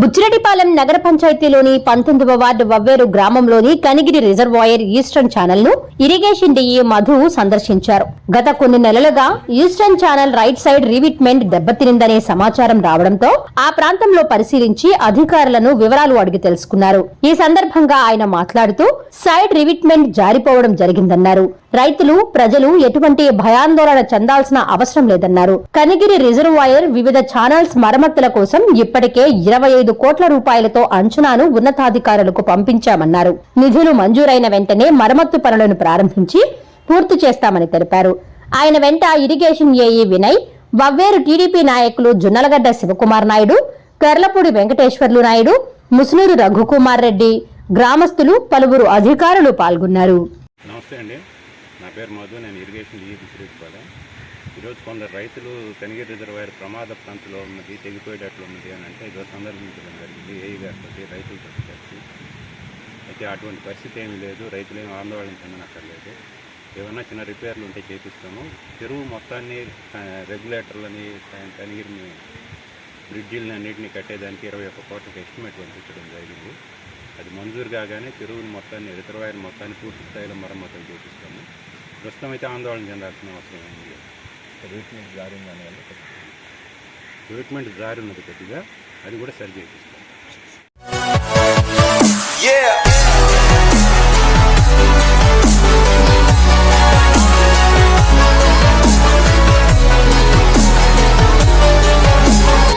బుచ్చిరెడ్డిపాలెం నగర పంచాయతీలోని 19వ వార్డు వవ్వేరు గ్రామంలోని Kanigiri reservoir eastern channel ను ఇరిగేషన్ డిఈ మధు సందర్శించారు. గత కొన్ని నెలలుగా ఈస్టర్న్ ఛానల్ రైట్ సైడ్ రీవిట్మెంట్ దెబ్బతినిందనే సమాచారం రావడంతో ఆ ప్రాంతంలో పరిశీలించి అధికారులను వివరాలు అడిగి తెలుసుకున్నారు. ఈ సందర్భంగా ఆయన మాట్లాడుతూ సైడ్ రివిట్మెంట్ జారిపోవడం జరిగిందన్నారు. రైతులు ప్రజలు ఎటువంటి భయాందోళన చెందాల్సిన అవసరం లేదన్నారు. కనిగిరి రిజర్వాయర్ వివిధ ఛానల్స్ మరమ్మతుల కోసం ఇప్పటికే 25 కోట్ల రూపాయలతో అంచనాను ఉన్నతాధికారులకు పంపించామన్నారు. నిధులు మంజూరైన వెంటనే మరమ్మత్తు పనులను ప్రారంభించి పూర్తి చేస్తామని తెలిపారు. ఆయన వెంట irrigation AE Vinay, Vavveru TDP నాయకులు జున్నలగడ్డ శివకుమార్ నాయుడు, కర్లపూడి వెంకటేశ్వర్లు నాయుడు, ముసునూరు రఘుకుమార్ రెడ్డి, గ్రామస్తులు, పలువురు అధికారులు పాల్గొన్నారు. నమస్తే అండి, నా పేరు మధు. నేను ఇరిగేషన్ డిఈ బుచ్చిరెడ్డిపాలెం. ఈరోజు కొందరు రైతులు కనిగిరి రిజర్వాయర్ ప్రమాద ప్రాంతంలో ఉన్నది, తెగిపోయేటట్లు ఉన్నది అని అంటే ఈరోజు సందర్శించడం జరిగింది ఏఈ గారితో, రైతులతో కలిసి. అయితే అటువంటి పరిస్థితి ఏమీ లేదు, రైతులు ఏమి ఆందోళన చెందనక్కర్లేదు. ఏమన్నా చిన్న రిపేర్లు ఉంటే చేపిస్తాము. చెరువు మొత్తాన్ని రెగ్యులేటర్లని కనిగిరిని బ్రిడ్జిల్ని అన్నింటినీ కట్టేదానికి 21 కోట్లకి ఎస్టిమేట్ పంపించడం జరిగింది. అది మంజూరు కాగానే చెరువుని మొత్తాన్ని, రిజర్వాయర్ మొత్తాన్ని పూర్తి స్థాయిలో మరమ్మతులు చేపిస్తాము. ప్రస్తుతం అయితే ఆందోళన చెందాల్సిన అవసరం ఏమి లేదు. రివిట్మెంట్ జారి ఉన్నది కొద్దిగా, అది కూడా సరి చేపిస్తాం.